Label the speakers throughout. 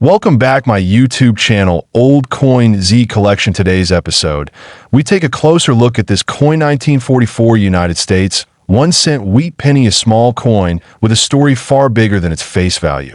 Speaker 1: Welcome back my YouTube channel, Old Coin Z Collection. Today's episode, we take a closer look at this coin 1944 United States 1-cent wheat penny, a small coin with a story far bigger than its face value.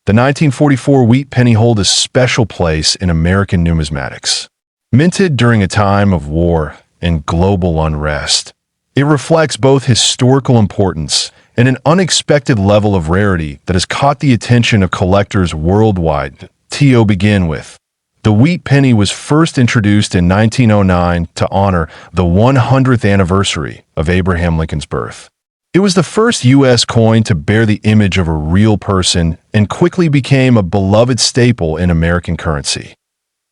Speaker 1: The 1944 wheat penny holds a special place in American numismatics. Minted during a time of war and global unrest, it reflects both historical importance and an unexpected level of rarity that has caught the attention of collectors worldwide. To begin with, the wheat penny was first introduced in 1909 to honor the 100th anniversary of Abraham Lincoln's birth. It was the first U.S. coin to bear the image of a real person and quickly became a beloved staple in American currency.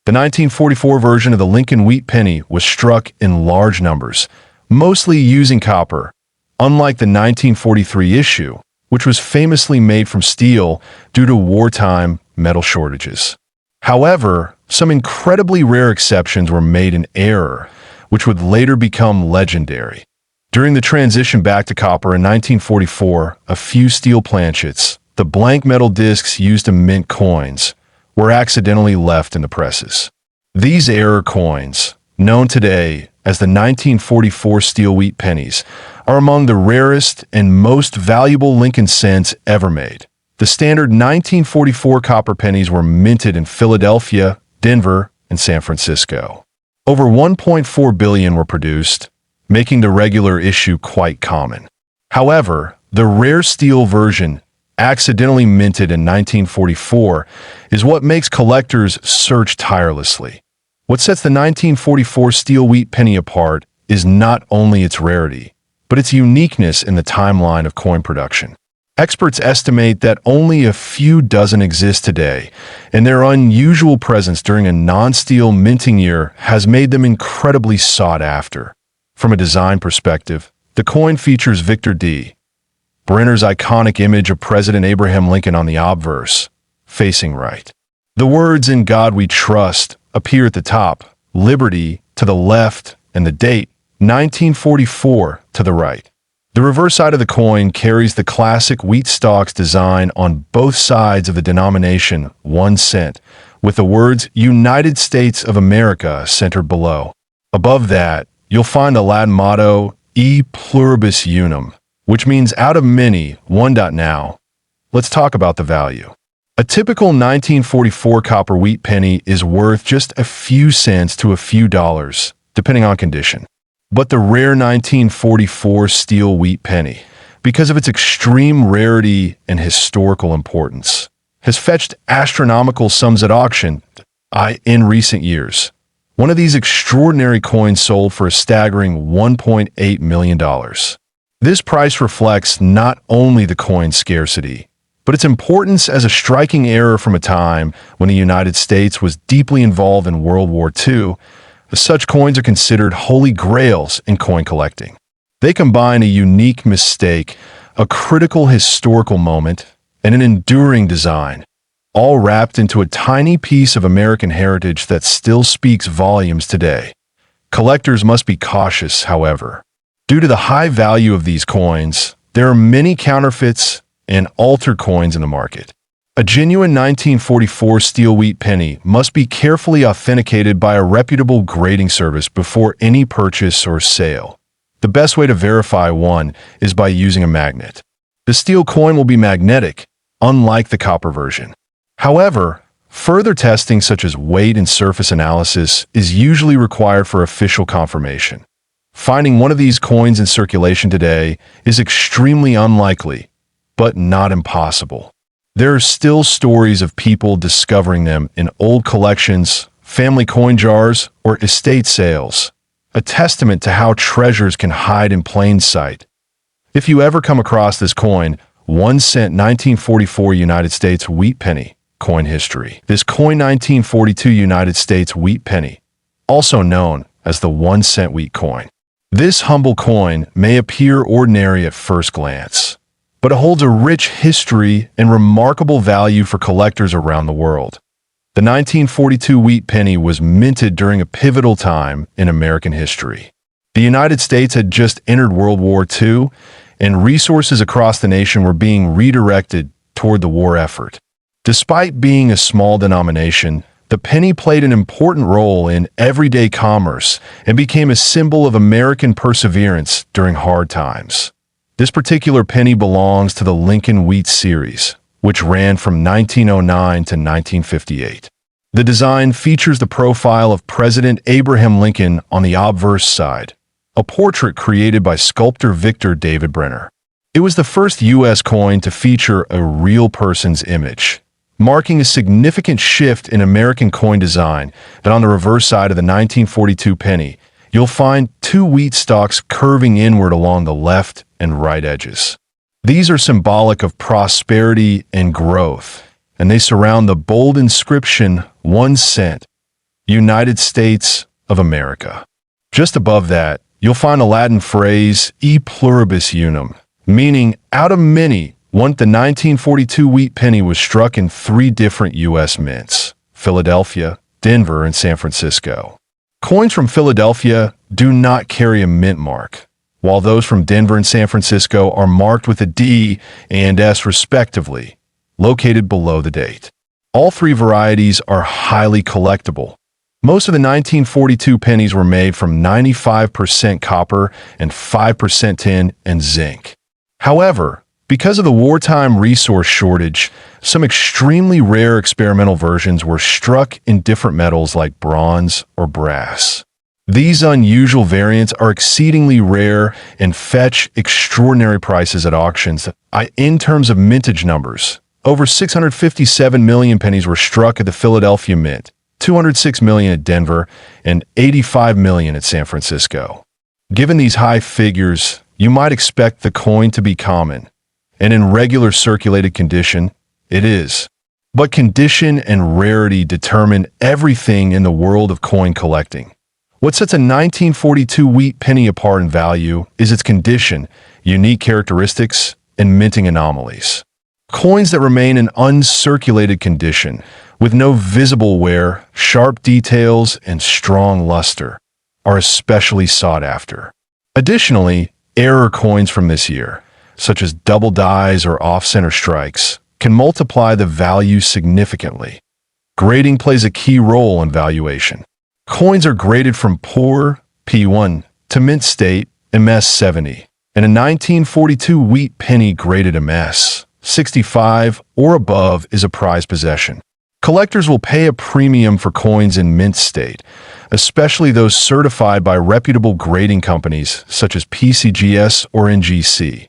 Speaker 1: The 1944 version of the Lincoln wheat penny was struck in large numbers, mostly using copper, unlike the 1943 issue, which was famously made from steel due to wartime metal shortages. However, some incredibly rare exceptions were made in error, which would later become legendary. During the transition back to copper in 1944, a few steel planchets, the blank metal discs used to mint coins, were accidentally left in the presses. These error coins, known today as the 1944 steel wheat pennies, are among the rarest and most valuable Lincoln cents ever made. The standard 1944 copper pennies were minted in Philadelphia, Denver, and San Francisco. Over 1.4 billion were produced, making the regular issue quite common. However, the rare steel version, accidentally minted in 1944, is what makes collectors search tirelessly. What sets the 1944 steel wheat penny apart is not only its rarity, but its uniqueness in the timeline of coin production. Experts estimate that only a few dozen exist today, and their unusual presence during a non-steel minting year has made them incredibly sought after. From a design perspective, the coin features Victor D. Brenner's iconic image of President Abraham Lincoln on the obverse, facing right. The words "In God We Trust" appear at the top, Liberty to the left, and the date, 1944, to the right. The reverse side of the coin carries the classic wheat stalks design on both sides of the denomination, 1 cent, with the words United States of America centered below. Above that, you'll find the Latin motto, E pluribus unum, which means out of many, one. Now, let's talk about the value. A typical 1944 copper wheat penny is worth just a few cents to a few dollars, depending on condition. But the rare 1944 steel wheat penny, because of its extreme rarity and historical importance, has fetched astronomical sums at auction in recent years. One of these extraordinary coins sold for a staggering $1.8 million. This price reflects not only the coin's scarcity, but its importance as a striking error from a time when the United States was deeply involved in World War II. Such coins are considered holy grails in coin collecting. They combine a unique mistake, a critical historical moment, and an enduring design, all wrapped into a tiny piece of American heritage that still speaks volumes today. Collectors must be cautious, however. Due to the high value of these coins, there are many counterfeits and altered coins in the market. A genuine 1944 steel wheat penny must be carefully authenticated by a reputable grading service before any purchase or sale. The best way to verify one is by using a magnet. The steel coin will be magnetic, unlike the copper version. However, further testing such as weight and surface analysis is usually required for official confirmation. Finding one of these coins in circulation today is extremely unlikely, but not impossible. There are still stories of people discovering them in old collections, family coin jars, or estate sales, a testament to how treasures can hide in plain sight. If you ever come across this coin, 1 cent 1944 United States wheat penny, coin history. This coin 1942 United States wheat penny, also known as the 1 cent wheat coin. This humble coin may appear ordinary at first glance, but it holds a rich history and remarkable value for collectors around the world. The 1942 wheat penny was minted during a pivotal time in American history. The United States had just entered World War II, and resources across the nation were being redirected toward the war effort. Despite being a small denomination, the penny played an important role in everyday commerce and became a symbol of American perseverance during hard times. This particular penny belongs to the Lincoln Wheat series, which ran from 1909 to 1958. The design features the profile of President Abraham Lincoln on the obverse side, a portrait created by sculptor Victor David Brenner. It was the first U.S. coin to feature a real person's image, marking a significant shift in American coin design. That on the reverse side of the 1942 penny, you'll find two wheat stalks curving inward along the left and right edges. These are symbolic of prosperity and growth, and they surround the bold inscription 1 cent, United States of America. Just above that, you'll find a Latin phrase e pluribus unum, meaning out of many. The 1942 wheat penny was struck in 3 different U.S. mints: Philadelphia, Denver, and San Francisco. Coins from Philadelphia do not carry a mint mark, while those from Denver and San Francisco are marked with a D and S respectively, located below the date. All 3 varieties are highly collectible. Most of the 1942 pennies were made from 95% copper and 5% tin and zinc. However, because of the wartime resource shortage, some extremely rare experimental versions were struck in different metals like bronze or brass. These unusual variants are exceedingly rare and fetch extraordinary prices at auctions. In terms of mintage numbers, over 657 million pennies were struck at the Philadelphia Mint, 206 million at Denver, and 85 million at San Francisco. Given these high figures, you might expect the coin to be common, and in regular circulated condition, it is. But condition and rarity determine everything in the world of coin collecting. What sets a 1942 wheat penny apart in value is its condition, unique characteristics, and minting anomalies. Coins that remain in uncirculated condition, with no visible wear, sharp details, and strong luster, are especially sought after. Additionally, error coins from this year, such as double dies or off-center strikes, can multiply the value significantly. Grading plays a key role in valuation. Coins are graded from poor, P1, to mint state, MS 70, and a 1942 wheat penny graded MS 65 or above is a prized possession. Collectors will pay a premium for coins in mint state, especially those certified by reputable grading companies such as PCGS or NGC.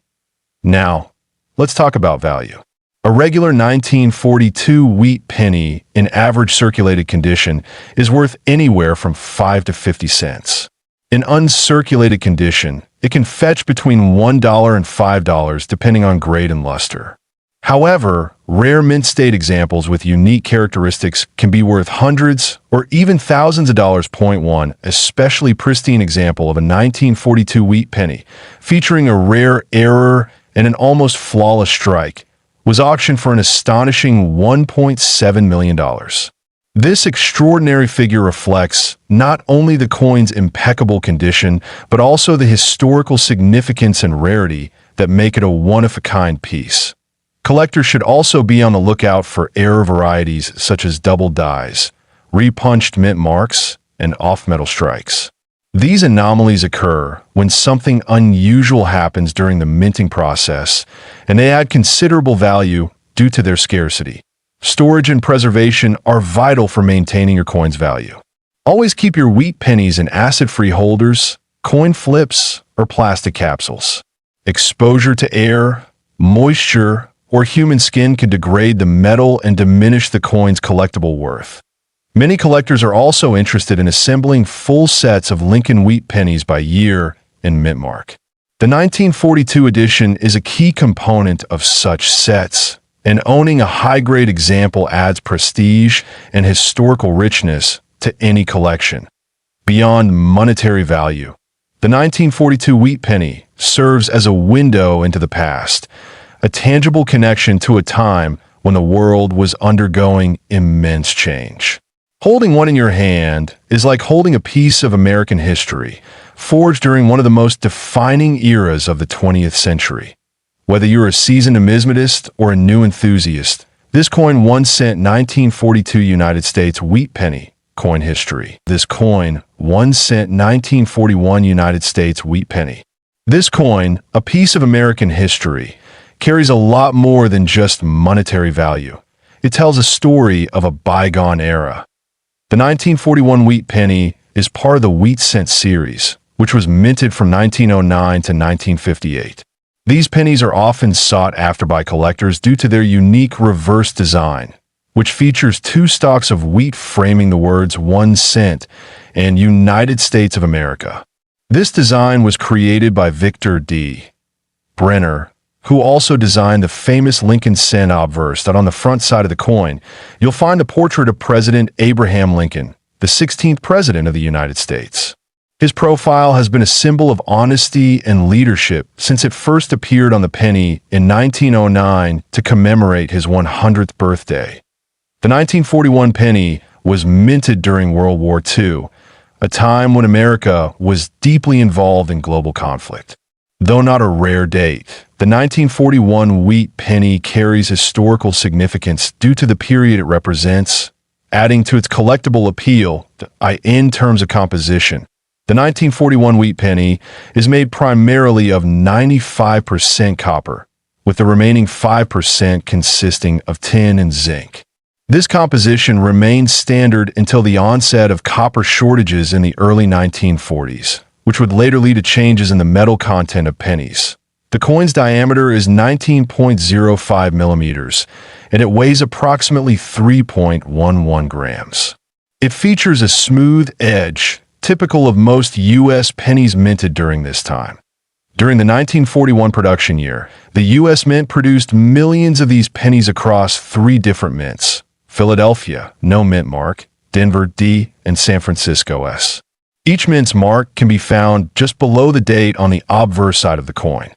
Speaker 1: Now, let's talk about value. A regular 1942 wheat penny in average circulated condition is worth anywhere from 5 to 50 cents. In uncirculated condition, it can fetch between $1 and $5 depending on grade and luster. However, rare mint state examples with unique characteristics can be worth hundreds or even thousands of dollars. Point 1, especially pristine example of a 1942 wheat penny featuring a rare error and an almost flawless strike, was auctioned for an astonishing $1.7 million. This extraordinary figure reflects not only the coin's impeccable condition, but also the historical significance and rarity that make it a one-of-a-kind piece. Collectors should also be on the lookout for error varieties such as double dies, repunched mint marks, and off-metal strikes. These anomalies occur when something unusual happens during the minting process, and they add considerable value due to their scarcity. Storage and preservation are vital for maintaining your coin's value. Always keep your wheat pennies in acid-free holders, coin flips, or plastic capsules. Exposure to air, moisture, or human skin can degrade the metal and diminish the coin's collectible worth. Many collectors are also interested in assembling full sets of Lincoln wheat pennies by year and mint mark. The 1942 edition is a key component of such sets, and owning a high-grade example adds prestige and historical richness to any collection. Beyond monetary value, the 1942 wheat penny serves as a window into the past, a tangible connection to a time when the world was undergoing immense change. Holding one in your hand is like holding a piece of American history, forged during one of the most defining eras of the 20th century. Whether you're a seasoned numismatist or a new enthusiast, This coin 1 cent 1942 United States wheat penny. Coin history. This coin 1 cent 1941 United States wheat penny. This coin, a piece of American history, carries a lot more than just monetary value. It tells a story of a bygone era. The 1941 wheat penny is part of the wheat cent series, which was minted from 1909 to 1958. These pennies are often sought after by collectors due to their unique reverse design, which features two stalks of wheat framing the words 1 cent and United States of America. This design was created by Victor D. Brenner, who also designed the famous Lincoln cent obverse that on the front side of the coin, you'll find a portrait of President Abraham Lincoln, the 16th President of the United States. His profile has been a symbol of honesty and leadership since it first appeared on the penny in 1909 to commemorate his 100th birthday. The 1941 penny was minted during World War II, a time when America was deeply involved in global conflict. Though not a rare date, the 1941 wheat penny carries historical significance due to the period it represents, adding to its collectible appeal in terms of composition. The 1941 wheat penny is made primarily of 95% copper, with the remaining 5% consisting of tin and zinc. This composition remained standard until the onset of copper shortages in the early 1940s, which would later lead to changes in the metal content of pennies. The coin's diameter is 19.05 millimeters, and it weighs approximately 3.11 grams. It features a smooth edge, typical of most U.S. pennies minted during this time. During the 1941 production year, the U.S. Mint produced millions of these pennies across 3 different mints: Philadelphia, no mint mark; Denver, D; and San Francisco, S. Each mint's mark can be found just below the date on the obverse side of the coin.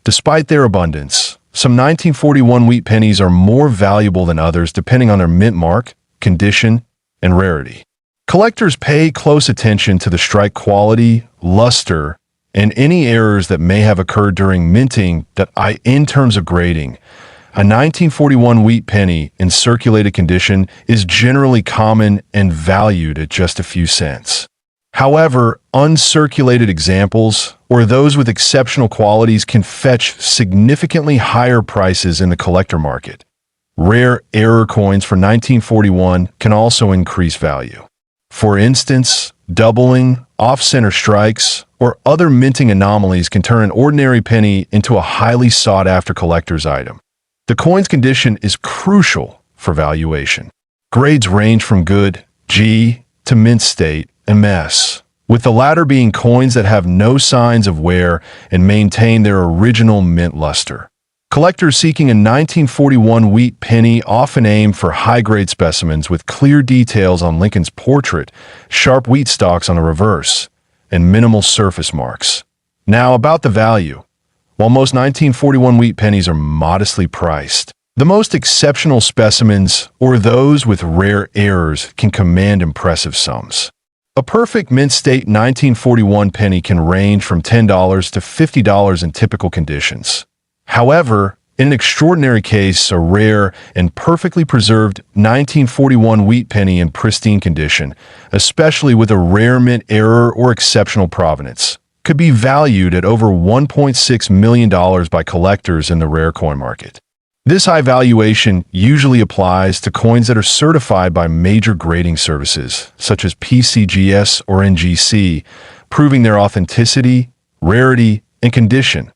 Speaker 1: Despite their abundance, some 1941 wheat pennies are more valuable than others depending on their mint mark, condition, and rarity. Collectors pay close attention to the strike quality, luster, and any errors that may have occurred during minting in terms of grading. A 1941 wheat penny in circulated condition is generally common and valued at just a few cents. However, uncirculated examples, or those with exceptional qualities, can fetch significantly higher prices in the collector market. Rare error coins for 1941 can also increase value. For instance, doubling, off-center strikes, or other minting anomalies can turn an ordinary penny into a highly sought-after collector's item. The coin's condition is crucial for valuation. Grades range from good, G, to mint state, MS, with the latter being coins that have no signs of wear and maintain their original mint luster. Collectors seeking a 1941 wheat penny often aim for high-grade specimens with clear details on Lincoln's portrait, sharp wheat stalks on the reverse, and minimal surface marks. Now, about the value. While most 1941 wheat pennies are modestly priced, the most exceptional specimens, or those with rare errors, can command impressive sums. A perfect mint state 1941 penny can range from $10 to $50 in typical conditions. However, in an extraordinary case, a rare and perfectly preserved 1941 wheat penny in pristine condition, especially with a rare mint error or exceptional provenance, could be valued at over $1.6 million by collectors in the rare coin market. This high valuation usually applies to coins that are certified by major grading services, such as PCGS or NGC, proving their authenticity, rarity, and condition.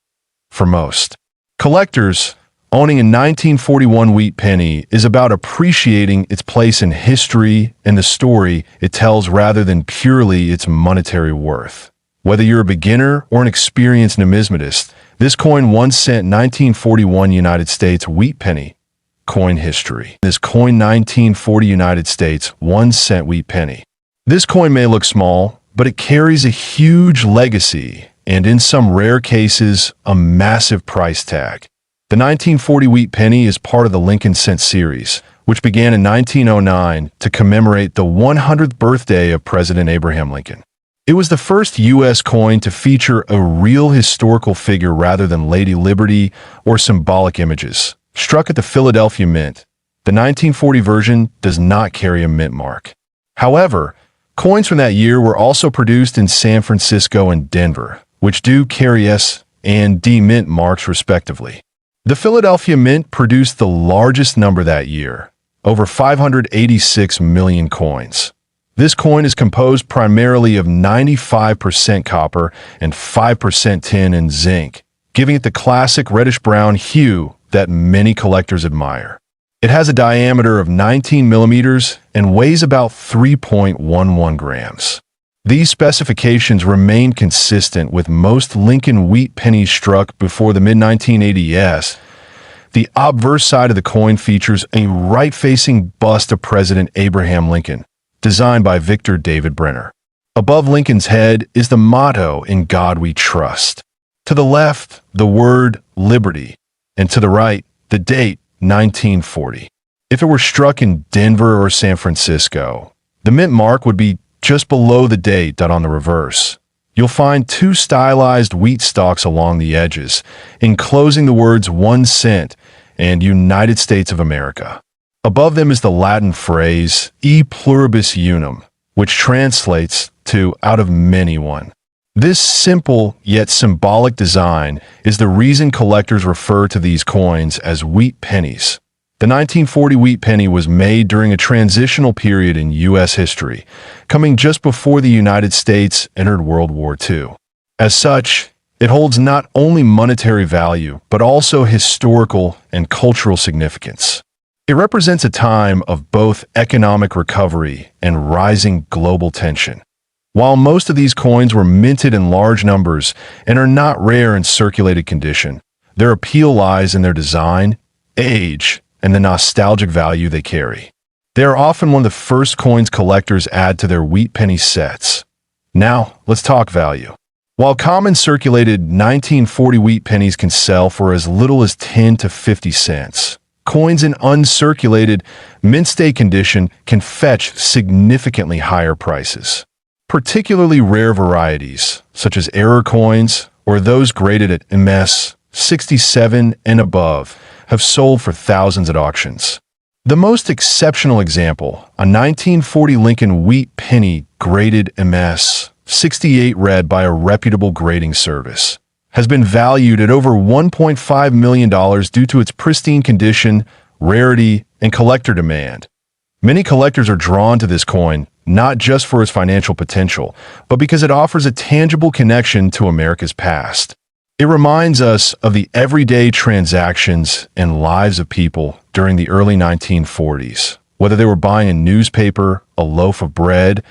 Speaker 1: For most collectors, owning a 1941 wheat penny is about appreciating its place in history and the story it tells rather than purely its monetary worth. Whether you're a beginner or an experienced numismatist, this coin 1 cent 1941 United States wheat penny. Coin history. This coin 1940 United States 1 cent wheat penny. This coin may look small, but it carries a huge legacy and, in some rare cases, a massive price tag. The 1940 wheat penny is part of the Lincoln cent series, which began in 1909 to commemorate the 100th birthday of President Abraham Lincoln. It was the first U.S. coin to feature a real historical figure rather than Lady Liberty or symbolic images. Struck at the Philadelphia Mint, The 1940 version does not carry a mint mark. However, coins from that year were also produced in San Francisco and Denver, which do carry S and D mint marks respectively. The Philadelphia Mint produced the largest number that year, over 586 million coins. This coin is composed primarily of 95% copper and 5% tin and zinc, giving it the classic reddish-brown hue that many collectors admire. It has a diameter of 19 millimeters and weighs about 3.11 grams. These specifications remain consistent with most Lincoln wheat pennies struck before the mid-1980s. The obverse side of the coin features a right-facing bust of President Abraham Lincoln, designed by Victor David Brenner. Above Lincoln's head is the motto, "In God We Trust." To the left, the word "Liberty," and to the right, the date, 1940. If it were struck in Denver or San Francisco, the mint mark would be just below the date on the reverse. You'll find two stylized wheat stalks along the edges, enclosing the words 1 cent and United States of America. Above them is the Latin phrase "E pluribus unum," which translates to "out of many one." This simple yet symbolic design is the reason collectors refer to these coins as wheat pennies. The 1940 wheat penny was made during a transitional period in U.S. history, coming just before the United States entered World War II. As such, it holds not only monetary value, but also historical and cultural significance. It represents a time of both economic recovery and rising global tension. While most of these coins were minted in large numbers and are not rare in circulated condition, their appeal lies in their design, age, and the nostalgic value they carry. They are often one of the first coins collectors add to their wheat penny sets. Now, let's talk value. While common circulated 1940 wheat pennies can sell for as little as 10 to 50 cents, coins in uncirculated, mint-state condition can fetch significantly higher prices. Particularly rare varieties, such as error coins or those graded at MS 67 and above, have sold for thousands at auctions. The most exceptional example, a 1940 Lincoln wheat penny graded MS 68 read by a reputable grading service, has been valued at over $1.5 million due to its pristine condition, rarity, and collector demand. Many collectors are drawn to this coin not just for its financial potential, but because it offers a tangible connection to America's past. It reminds us of the everyday transactions and lives of people during the early 1940s, whether they were buying a newspaper, a loaf of bread,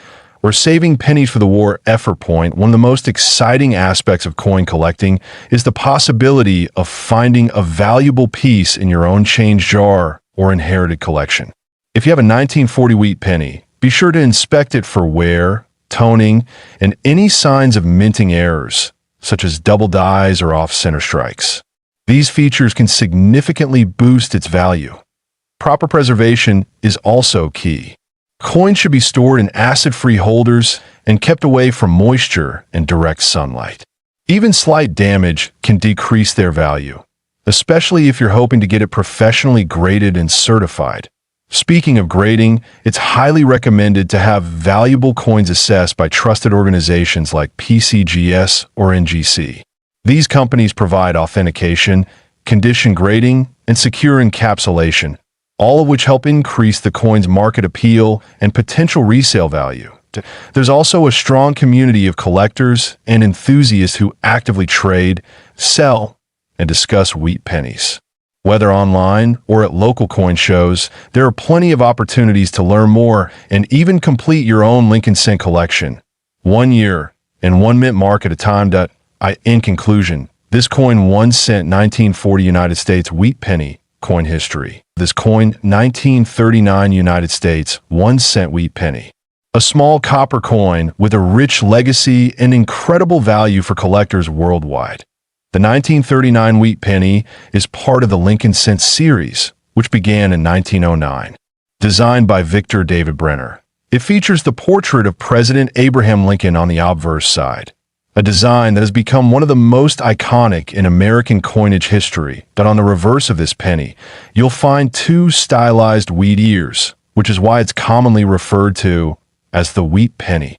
Speaker 1: or saving pennies for the war effort point. One of the most exciting aspects of coin collecting is the possibility of finding a valuable piece in your own change jar or inherited collection. If you have a 1940 wheat penny, be sure to inspect it for wear, toning, and any signs of minting errors, such as double dies or off-center strikes. These features can significantly boost its value. Proper preservation is also key. Coins should be stored in acid-free holders and kept away from moisture and direct sunlight. Even slight damage can decrease their value, especially if you're hoping to get it professionally graded and certified. Speaking of grading, it's highly recommended to have valuable coins assessed by trusted organizations like PCGS or NGC. These companies provide authentication, condition grading, and secure encapsulation, all of which help increase the coin's market appeal and potential resale value. There's also a strong community of collectors and enthusiasts who actively trade, sell, and discuss wheat pennies. Whether online or at local coin shows, there are plenty of opportunities to learn more and even complete your own Lincoln Cent collection. 1 year and 1 mint mark at a time. In conclusion, this coin 1 cent 1940 United States wheat penny coin history. This coin 1939 United States 1 cent wheat penny. A small copper coin with a rich legacy and incredible value for collectors worldwide. The 1939 wheat penny is part of the Lincoln Cent series, which began in 1909. Designed by Victor David Brenner, it features the portrait of President Abraham Lincoln on the obverse side, a design that has become one of the most iconic in American coinage history. That on the reverse of this penny, you'll find two stylized wheat ears, which is why it's commonly referred to as the wheat penny.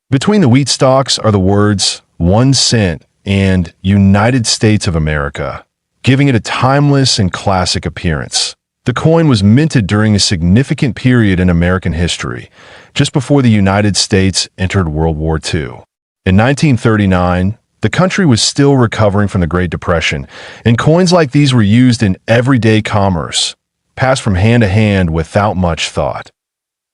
Speaker 1: Between the wheat stalks are the words 1 cent and United States of America, giving it a timeless and classic appearance. The coin was minted during a significant period in American history, just before the United States entered World War II. In 1939, the country was still recovering from the Great Depression, and coins like these were used in everyday commerce, passed from hand to hand without much thought.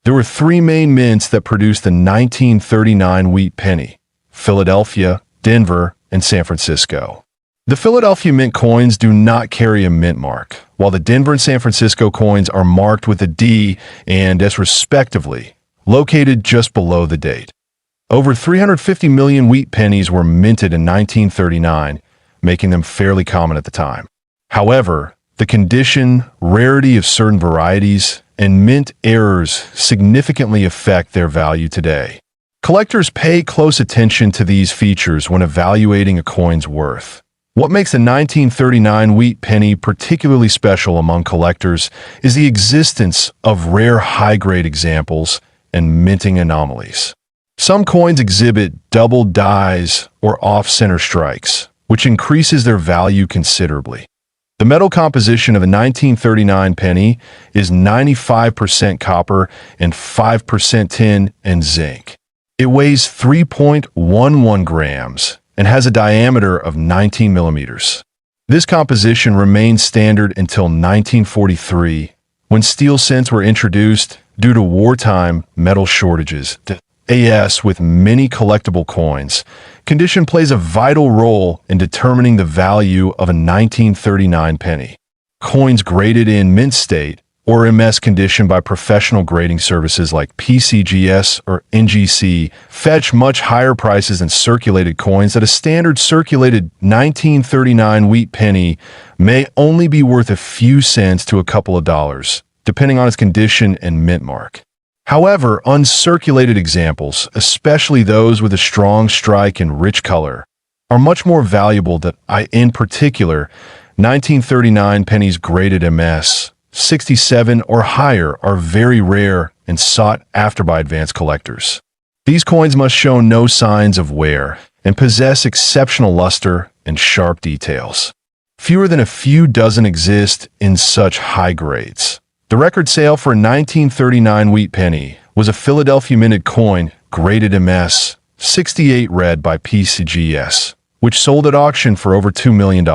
Speaker 1: There were three main mints that produced the 1939 wheat penny: Philadelphia, Denver, and San Francisco. The Philadelphia mint coins do not carry a mint mark, while the Denver and San Francisco coins are marked with a D and S respectively, located just below the date. Over 350 million wheat pennies were minted in 1939, making them fairly common at the time. However, the condition, rarity of certain varieties, and mint errors significantly affect their value today. Collectors pay close attention to these features when evaluating a coin's worth. What makes the 1939 wheat penny particularly special among collectors is the existence of rare high-grade examples and minting anomalies. Some coins exhibit double dies or off-center strikes, which increases their value considerably. The metal composition of a 1939 penny is 95% copper and 5% tin and zinc. It weighs 3.11 grams and has a diameter of 19 millimeters. This composition remained standard until 1943, when steel cents were introduced due to wartime metal shortages. As with many collectible coins, condition plays a vital role in determining the value of a 1939 penny. Coins graded in mint state or MS condition by professional grading services like PCGS or NGC fetch much higher prices than circulated coins that a standard circulated 1939 wheat penny may only be worth a few cents to a couple of dollars, depending on its condition and mint mark. However, uncirculated examples, especially those with a strong strike and rich color, are much more valuable. In particular, 1939 pennies graded MS 67 or higher are very rare and sought after by advanced collectors. These coins must show no signs of wear and possess exceptional luster and sharp details. Fewer than a few dozen exist in such high grades. The record sale for a 1939 wheat penny was a Philadelphia minted coin graded MS 68 red by PCGS, which sold at auction for over $2 million.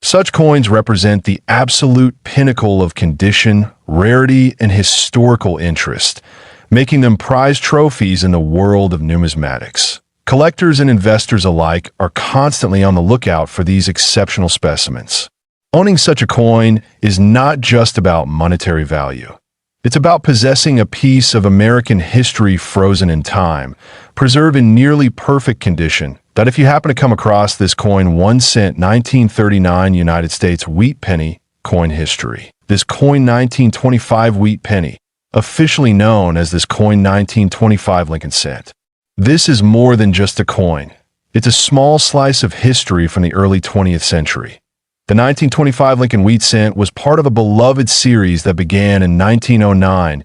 Speaker 1: Such coins represent the absolute pinnacle of condition, rarity, and historical interest, making them prized trophies in the world of numismatics. Collectors and investors alike are constantly on the lookout for these exceptional specimens. Owning such a coin is not just about monetary value. It's about possessing a piece of American history frozen in time, preserved in nearly perfect condition. That if you happen to come across this coin 1 cent 1939 United States wheat penny coin history, this coin 1925 wheat penny, officially known as this coin 1925 Lincoln cent. This is more than just a coin. It's a small slice of history from the early 20th century. The 1925 Lincoln wheat cent was part of a beloved series that began in 1909,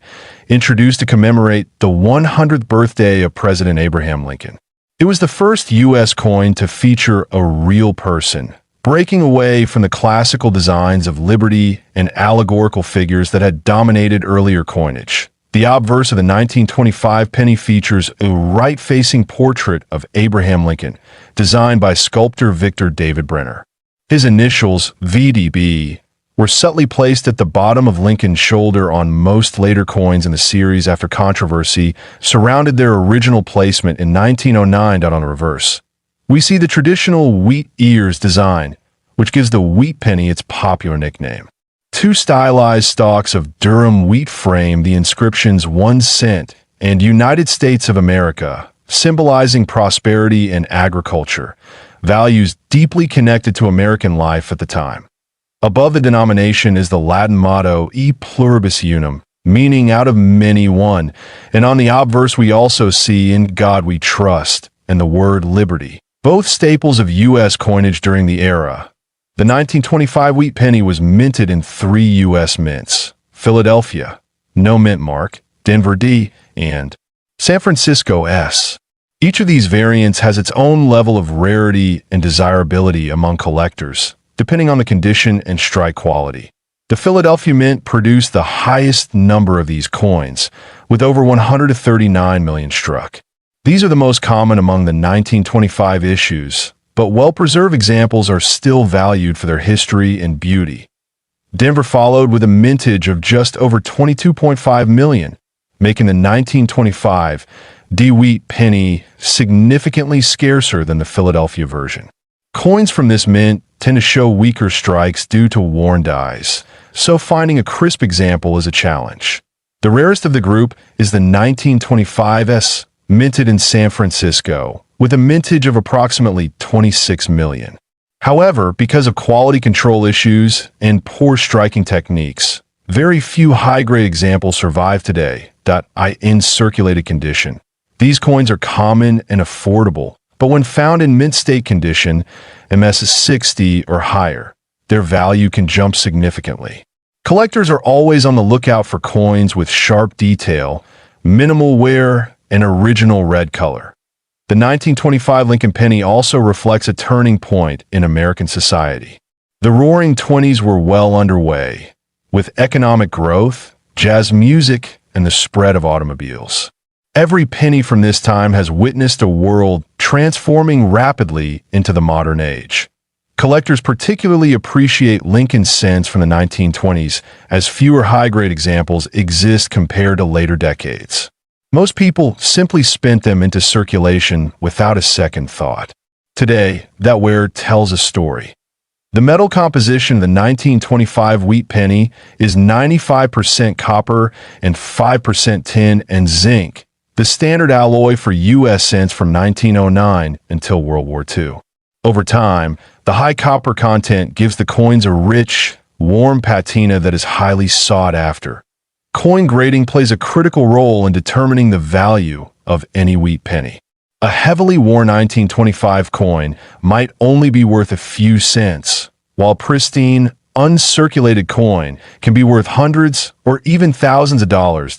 Speaker 1: introduced to commemorate the 100th birthday of President Abraham Lincoln. It was the first U.S. coin to feature a real person, breaking away from the classical designs of liberty and allegorical figures that had dominated earlier coinage. The obverse of the 1925 penny features a right-facing portrait of Abraham Lincoln, designed by sculptor Victor David Brenner. His initials, VDB, were subtly placed at the bottom of Lincoln's shoulder on most later coins in the series after controversy surrounded their original placement in 1909. On the reverse, we see the traditional wheat ears design, which gives the wheat penny its popular nickname. Two stylized stalks of Durham wheat frame the inscriptions 1 cent and United States of America, symbolizing prosperity and agriculture, values deeply connected to American life at the time. Above the denomination is the Latin motto E pluribus unum, meaning out of many one, and on the obverse we also see In God we trust, and the word liberty, both staples of U.S. coinage during the era. The 1925 wheat penny was minted in 3 U.S. mints: Philadelphia, no mint mark; Denver D, and San Francisco S. Each of these variants has its own level of rarity and desirability among collectors, depending on the condition and strike quality. The Philadelphia Mint produced the highest number of these coins, with over 139 million struck. These are the most common among the 1925 issues, but well-preserved examples are still valued for their history and beauty. Denver followed with a mintage of just over 22.5 million, making the 1925 D-Wheat penny significantly scarcer than the Philadelphia version. Coins from this mint tend to show weaker strikes due to worn dies, so finding a crisp example is a challenge. The rarest of the group is the 1925s, minted in San Francisco, with a mintage of approximately 26 million. However, because of quality control issues and poor striking techniques, very few high-grade examples survive today, in circulated condition. These coins are common and affordable, but when found in mint state condition, MS 60 or higher, their value can jump significantly. Collectors are always on the lookout for coins with sharp detail, minimal wear, and original red color. The 1925 Lincoln penny also reflects a turning point in American society. The Roaring '20s were well underway, with economic growth, jazz music, and the spread of automobiles. Every penny from this time has witnessed a world transforming rapidly into the modern age. Collectors particularly appreciate Lincoln cents from the 1920s, as fewer high-grade examples exist compared to later decades. Most people simply spent them into circulation without a second thought. Today, that wear tells a story. The metal composition of the 1925 wheat penny is 95% copper and 5% tin and zinc, the standard alloy for U.S. cents from 1909 until World War II. Over time, the high copper content gives the coins a rich, warm patina that is highly sought after. Coin grading plays a critical role in determining the value of any wheat penny. A heavily worn 1925 coin might only be worth a few cents, while pristine, uncirculated coin can be worth hundreds or even thousands of dollars.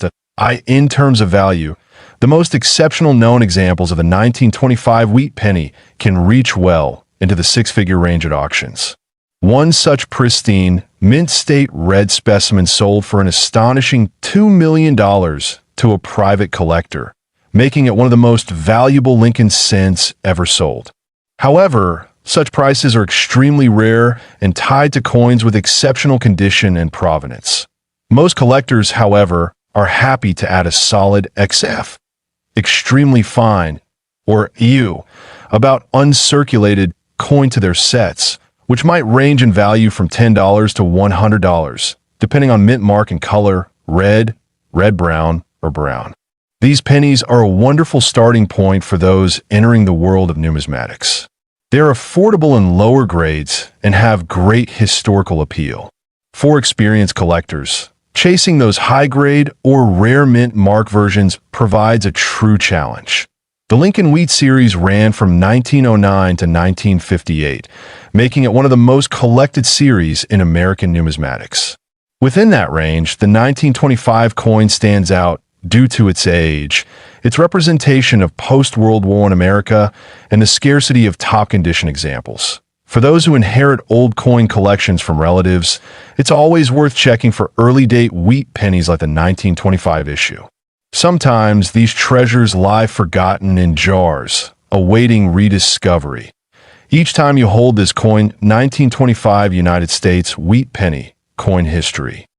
Speaker 1: In terms of value, the most exceptional known examples of the 1925 wheat penny can reach well into the six-figure range at auctions. One such pristine, mint state red specimen sold for an astonishing $2 million to a private collector, making it one of the most valuable Lincoln cents ever sold. However, such prices are extremely rare and tied to coins with exceptional condition and provenance. Most collectors, however, are happy to add a solid XF, extremely fine, or EU, about uncirculated coin to their sets, which might range in value from $10 to $100, depending on mint mark and color, red, red-brown, or brown. These pennies are a wonderful starting point for those entering the world of numismatics. They are affordable in lower grades and have great historical appeal. For experienced collectors, chasing those high-grade or rare mint mark versions provides a true challenge. The Lincoln Wheat series ran from 1909 to 1958, making it one of the most collected series in American numismatics. Within that range, the 1925 coin stands out due to its age, its representation of post-World War I America, and the scarcity of top-condition examples. For those who inherit old coin collections from relatives, it's always worth checking for early-date wheat pennies like the 1925 issue. Sometimes these treasures lie forgotten in jars, awaiting rediscovery. Each time you hold this coin, 1925 United States wheat penny, coin history.